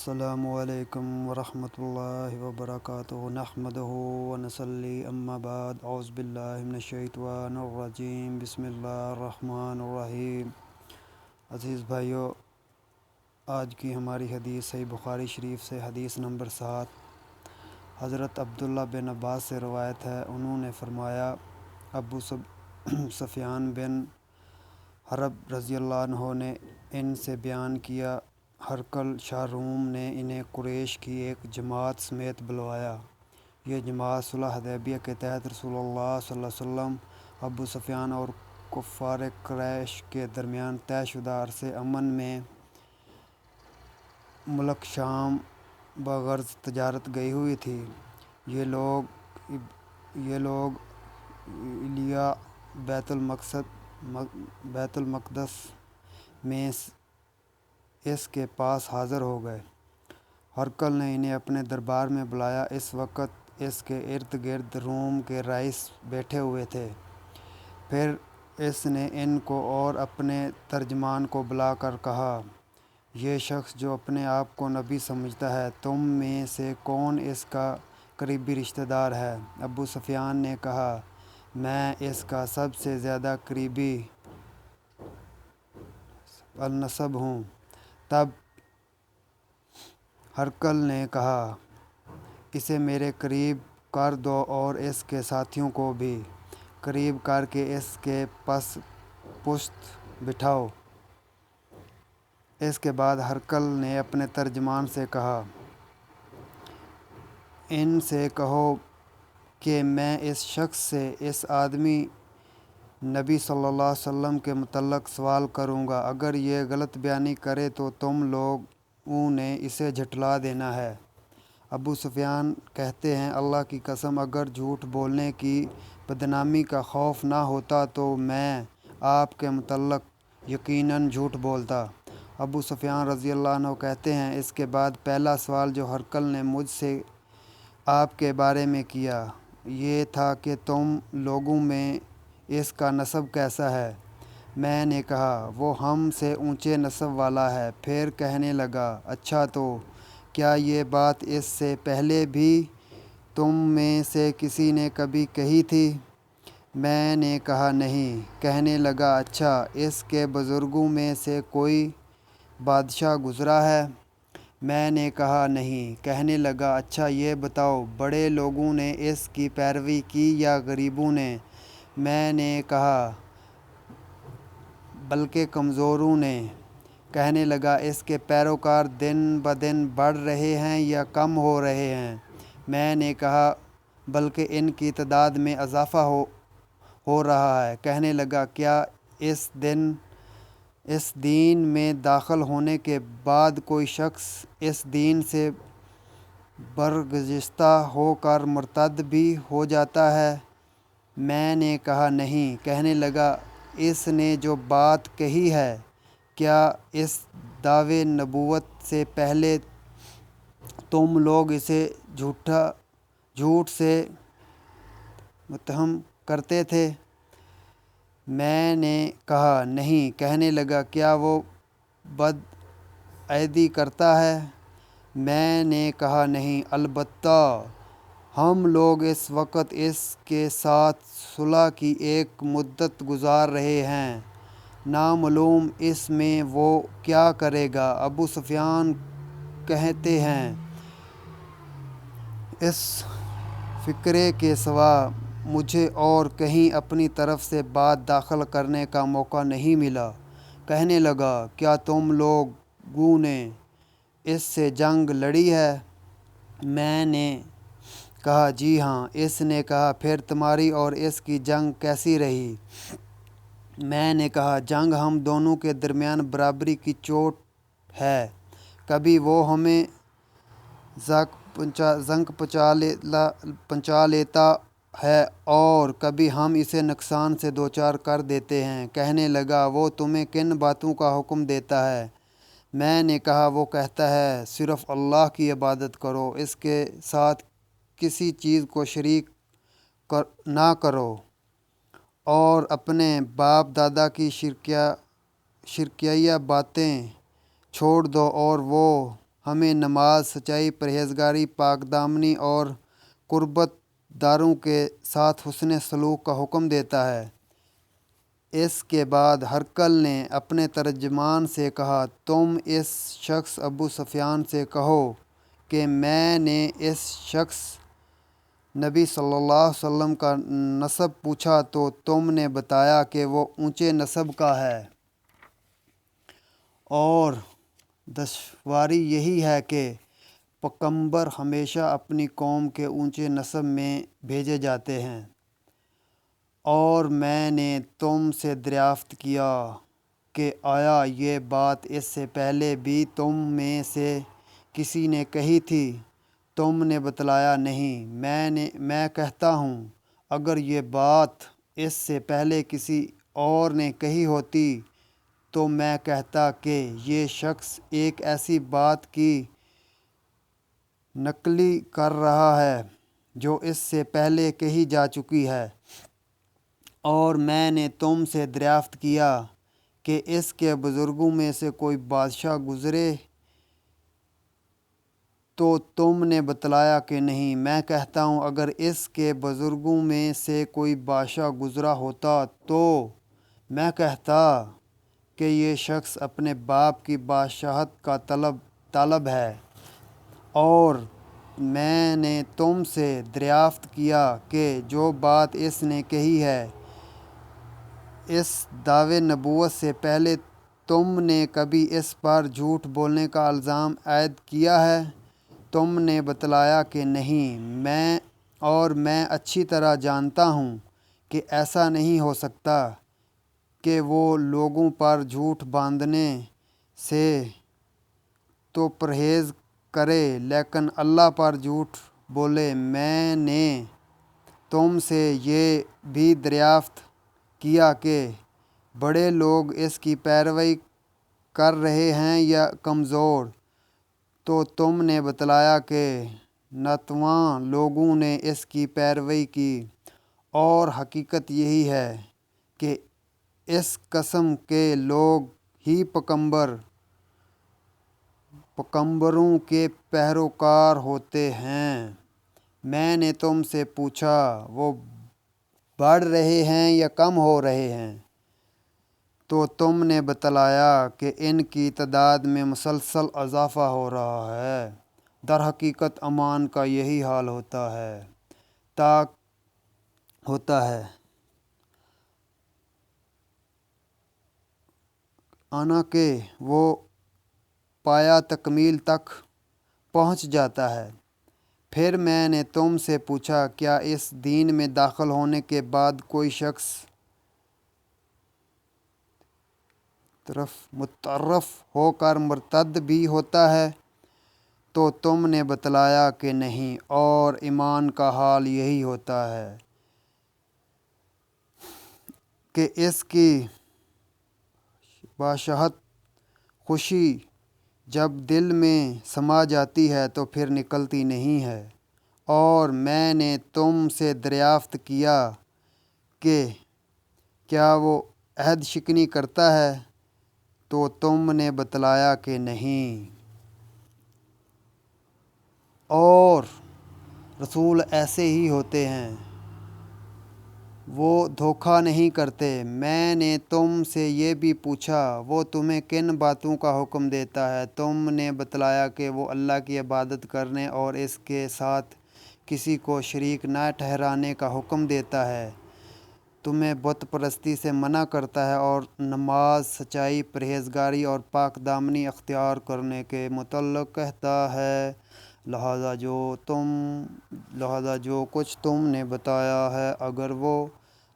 السلام علیکم ورحمۃ اللہ وبرکاتہ نحمدہ ونصلی اما بعد اعوذ باللہ من الشیطان الرجیم بسم اللہ الرحمن الرحیم۔ عزیز بھائیو، آج کی ہماری حدیث صحیح بخاری شریف سے حدیث نمبر 7 حضرت عبداللہ بن عباس سے روایت ہے۔ انہوں نے فرمایا، ابو سفیان بن حرب رضی اللہ عنہ نے ان سے بیان کیا، ہرقل شاہ روم نے انہیں قریش کی ایک جماعت سمیت بلوایا۔ یہ جماعت صلح حدیبیہ کے تحت رسول اللہ صلی اللہ علیہ وسلم، ابو سفیان اور کفار قریش کے درمیان طے شدہ عرصہ امن میں ملک شام بغرض تجارت گئی ہوئی تھی۔ یہ لوگ ایلیا بیت المقدس میں اس کے پاس حاضر ہو گئے۔ ہرقل نے انہیں اپنے دربار میں بلایا۔ اس وقت اس کے ارد گرد روم کے رئیس بیٹھے ہوئے تھے۔ پھر اس نے ان کو اور اپنے ترجمان کو بلا کر کہا، یہ شخص جو اپنے آپ کو نبی سمجھتا ہے، تم میں سے کون اس کا قریبی رشتہ دار ہے؟ ابو سفیان نے کہا، میں اس کا سب سے زیادہ قریبی النسب ہوں۔ تب ہرقل نے کہا، اسے میرے قریب کر دو اور اس کے ساتھیوں کو بھی قریب کر کے اس کے پس پشت بٹھاؤ۔ اس کے بعد ہرقل نے اپنے ترجمان سے کہا، ان سے کہو کہ میں اس شخص سے، اس آدمی نبی صلی اللہ علیہ وسلم کے متعلق سوال کروں گا۔ اگر یہ غلط بیانی کرے تو تم لوگوں نے اسے جھٹلا دینا ہے۔ ابو سفیان کہتے ہیں، اللہ کی قسم، اگر جھوٹ بولنے کی بدنامی کا خوف نہ ہوتا تو میں آپ کے متعلق یقیناً جھوٹ بولتا۔ ابو سفیان رضی اللہ عنہ کہتے ہیں، اس کے بعد پہلا سوال جو ہرقل نے مجھ سے آپ کے بارے میں کیا، یہ تھا کہ تم لوگوں میں اس کا نسب کیسا ہے؟ میں نے کہا، وہ ہم سے اونچے نسب والا ہے۔ پھر کہنے لگا، اچھا، تو کیا یہ بات اس سے پہلے بھی تم میں سے کسی نے کبھی کہی تھی؟ میں نے کہا، نہیں۔ کہنے لگا، اچھا، اس کے بزرگوں میں سے کوئی بادشاہ گزرا ہے؟ میں نے کہا، نہیں۔ کہنے لگا، اچھا یہ بتاؤ، بڑے لوگوں نے اس کی پیروی کی یا غریبوں نے؟ میں نے کہا، بلکہ کمزوروں نے۔ کہنے لگا، اس کے پیروکار دن بدن بڑھ رہے ہیں یا کم ہو رہے ہیں؟ میں نے کہا، بلکہ ان کی تعداد میں اضافہ ہو رہا ہے۔ کہنے لگا، کیا اس دین میں داخل ہونے کے بعد کوئی شخص اس دین سے برگزشتہ ہو کر مرتد بھی ہو جاتا ہے؟ میں نے کہا، نہیں۔ کہنے لگا، اس نے جو بات کہی ہے، کیا اس دعوے نبوت سے پہلے تم لوگ اسے جھوٹ سے متہم کرتے تھے؟ میں نے کہا، نہیں۔ کہنے لگا، کیا وہ بدعہدی کرتا ہے؟ میں نے کہا، نہیں۔ البتہ ہم لوگ اس وقت اس کے ساتھ صلح کی ایک مدت گزار رہے ہیں، نامعلوم اس میں وہ کیا کرے گا۔ ابو سفیان کہتے ہیں، اس فقرے کے سوا مجھے اور کہیں اپنی طرف سے بات داخل کرنے کا موقع نہیں ملا۔ کہنے لگا، کیا تم لوگوں نے اس سے جنگ لڑی ہے؟ میں نے کہا، جی ہاں۔ اس نے کہا، پھر تمہاری اور اس کی جنگ کیسی رہی؟ میں نے کہا، جنگ ہم دونوں کے درمیان برابری کی چوٹ ہے۔ کبھی وہ ہمیں زنک پہنچا لیتا ہے اور کبھی ہم اسے نقصان سے دوچار کر دیتے ہیں۔ کہنے لگا، وہ تمہیں کن باتوں کا حکم دیتا ہے؟ میں نے کہا، وہ کہتا ہے، صرف اللہ کی عبادت کرو، اس کے ساتھ کسی چیز کو شریک نہ کرو، اور اپنے باپ دادا کی شرکیہ باتیں چھوڑ دو، اور وہ ہمیں نماز، سچائی، پرہیزگاری، پاک دامنی اور قربت داروں کے ساتھ حسن سلوک کا حکم دیتا ہے۔ اس کے بعد ہرقل نے اپنے ترجمان سے کہا، تم اس شخص ابو سفیان سے کہو کہ میں نے اس شخص نبی صلی اللہ علیہ وسلم کا نسب پوچھا تو تم نے بتایا کہ وہ اونچے نسب کا ہے، اور دشواری یہی ہے کہ پیغمبر ہمیشہ اپنی قوم کے اونچے نسب میں بھیجے جاتے ہیں، اور میں نے تم سے دریافت کیا کہ آیا یہ بات اس سے پہلے بھی تم میں سے کسی نے کہی تھی؟ تم نے بتلایا نہیں۔ میں کہتا ہوں اگر یہ بات اس سے پہلے کسی اور نے کہی ہوتی تو میں کہتا کہ یہ شخص ایک ایسی بات کی نقلی کر رہا ہے جو اس سے پہلے کہی جا چکی ہے، اور میں نے تم سے دریافت کیا کہ اس کے بزرگوں میں سے کوئی بادشاہ گزرے تو تم نے بتلایا کہ نہیں۔ میں کہتا ہوں اگر اس کے بزرگوں میں سے کوئی بادشاہ گزرا ہوتا تو میں کہتا کہ یہ شخص اپنے باپ کی بادشاہت کا طالب ہے، اور میں نے تم سے دریافت کیا کہ جو بات اس نے کہی ہے اس دعوے نبوت سے پہلے تم نے کبھی اس پر جھوٹ بولنے کا الزام عائد کیا ہے؟ تم نے بتلایا کہ نہیں۔ میں اچھی طرح جانتا ہوں کہ ایسا نہیں ہو سکتا کہ وہ لوگوں پر جھوٹ باندھنے سے تو پرہیز کرے لیکن اللہ پر جھوٹ بولے۔ میں نے تم سے یہ بھی دریافت کیا کہ بڑے لوگ اس کی پیروی کر رہے ہیں یا کمزور، تو تم نے بتلایا کہ ناتواں لوگوں نے اس کی پیروی کی، اور حقیقت یہی ہے کہ اس قسم کے لوگ ہی پیغمبروں کے پیروکار ہوتے ہیں۔ میں نے تم سے پوچھا وہ بڑھ رہے ہیں یا کم ہو رہے ہیں؟ تو تم نے بتلایا کہ ان کی تعداد میں مسلسل اضافہ ہو رہا ہے۔ در حقیقت امان کا یہی حال ہوتا ہے آنا کہ وہ پایہ تکمیل تک پہنچ جاتا ہے۔ پھر میں نے تم سے پوچھا کیا اس دین میں داخل ہونے کے بعد کوئی شخص متعرف ہو کر مرتد بھی ہوتا ہے؟ تو تم نے بتلایا کہ نہیں، اور ایمان کا حال یہی ہوتا ہے کہ اس کی بادشاہت خوشی جب دل میں سما جاتی ہے تو پھر نکلتی نہیں ہے۔ اور میں نے تم سے دریافت کیا کہ کیا وہ عہد شکنی کرتا ہے؟ تو تم نے بتلایا کہ نہیں۔ اور رسول ایسے ہی ہوتے ہیں، وہ دھوکہ نہیں کرتے۔ میں نے تم سے یہ بھی پوچھا وہ تمہیں کن باتوں کا حکم دیتا ہے؟ تم نے بتلایا کہ وہ اللہ کی عبادت کرنے اور اس کے ساتھ کسی کو شریک نہ ٹھہرانے کا حکم دیتا ہے، تمہیں بت پرستی سے منع کرتا ہے، اور نماز، سچائی، پرہیزگاری اور پاک دامنی اختیار کرنے کے متعلق کہتا ہے۔ لہذا جو کچھ تم نے بتایا ہے اگر وہ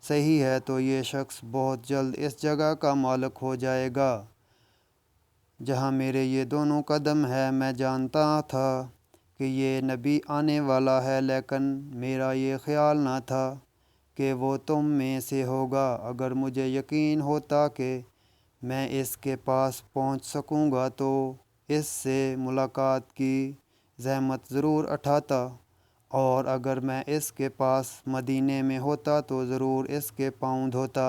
صحیح ہے تو یہ شخص بہت جلد اس جگہ کا مالک ہو جائے گا جہاں میرے یہ دونوں قدم ہیں۔ میں جانتا تھا کہ یہ نبی آنے والا ہے، لیکن میرا یہ خیال نہ تھا کہ وہ تم میں سے ہوگا۔ اگر مجھے یقین ہوتا کہ میں اس کے پاس پہنچ سکوں گا تو اس سے ملاقات کی زحمت ضرور اٹھاتا، اور اگر میں اس کے پاس مدینے میں ہوتا تو ضرور اس کے پاؤں دھوتا۔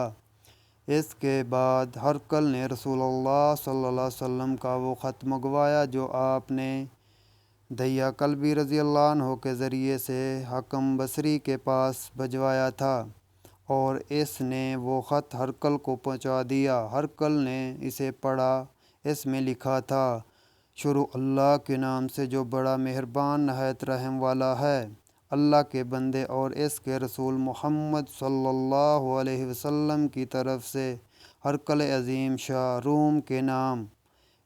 اس کے بعد ہرقل نے رسول اللہ صلی اللہ علیہ وسلم کا وہ خط منگوایا جو آپ نے دیا کلبی رضی اللہ عنہ کے ذریعے سے حکم بصری کے پاس بھجوایا تھا اور اس نے وہ خط ہرقل کو پہنچا دیا۔ ہرقل نے اسے پڑھا۔ اس میں لکھا تھا: شروع اللہ کے نام سے جو بڑا مہربان نہایت رحم والا ہے۔ اللہ کے بندے اور اس کے رسول محمد صلی اللہ علیہ وسلم کی طرف سے ہرقل عظیم شاہ روم کے نام،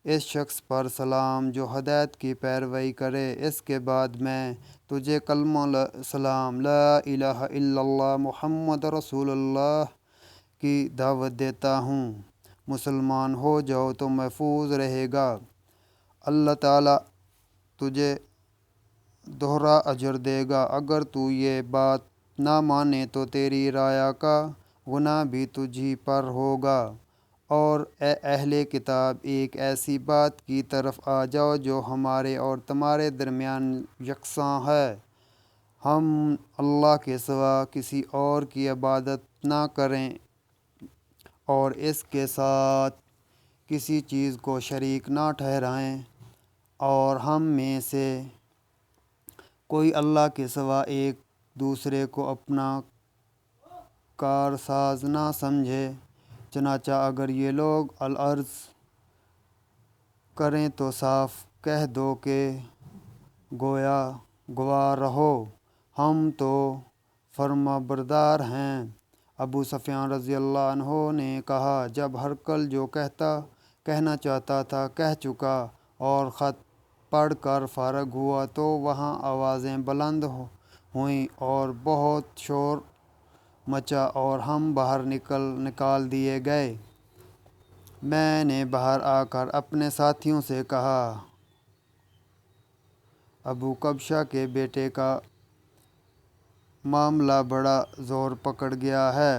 اس شخص پر سلام جو ہدایت کی پیروی کرے۔ اس کے بعد میں تجھے کلمہ سلام لا الہ الا اللہ محمد رسول اللہ کی دعوت دیتا ہوں۔ مسلمان ہو جاؤ تو محفوظ رہے گا۔ اللہ تعالیٰ تجھے دوہرا اجر دے گا۔ اگر تو یہ بات نہ مانے تو تیری رعایا کا گناہ بھی تجھی پر ہوگا۔ اور اے اہل کتاب، ایک ایسی بات کی طرف آ جاؤ جو ہمارے اور تمہارے درمیان یکساں ہے۔ ہم اللہ کے سوا کسی اور کی عبادت نہ کریں اور اس کے ساتھ کسی چیز کو شریک نہ ٹھہرائیں، اور ہم میں سے کوئی اللہ کے سوا ایک دوسرے کو اپنا کارساز نہ سمجھے۔ چنانچہ اگر یہ لوگ العرض کریں تو صاف کہہ دو کہ گواہ رہو، ہم تو فرما بردار ہیں۔ ابو سفیان رضی اللہ عنہ نے کہا: جب ہرقل جو کہنا چاہتا تھا کہہ چکا اور خط پڑھ کر فارغ ہوا تو وہاں آوازیں بلند ہوئیں اور بہت شور مچا اور ہم باہر نکال دیے گئے۔ میں نے باہر آ کر اپنے ساتھیوں سے کہا: ابو قبشہ کے بیٹے کا معاملہ بڑا زور پکڑ گیا ہے۔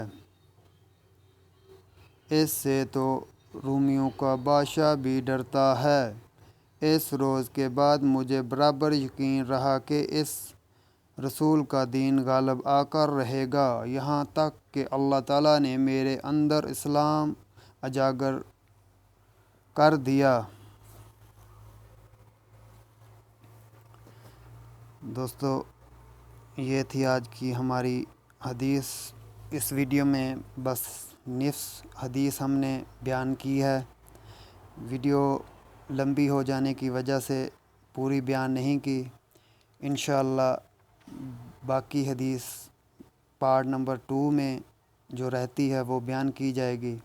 اس سے تو رومیوں کا بادشاہ بھی ڈرتا ہے۔ اس روز کے بعد مجھے برابر یقین رہا کہ اس رسول کا دین غالب آ کر رہے گا، یہاں تک کہ اللہ تعالیٰ نے میرے اندر اسلام اجاگر کر دیا۔ دوستو، یہ تھی آج کی ہماری حدیث۔ اس ویڈیو میں بس نصف حدیث ہم نے بیان کی ہے۔ ویڈیو لمبی ہو جانے کی وجہ سے پوری بیان نہیں کی۔ انشاءاللہ باقی حدیث پارٹ نمبر 2 میں جو رہتی ہے وہ بیان کی جائے گی۔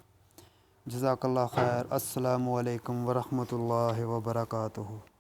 جزاک اللہ خیر۔ السلام علیکم ورحمۃ اللہ وبرکاتہ۔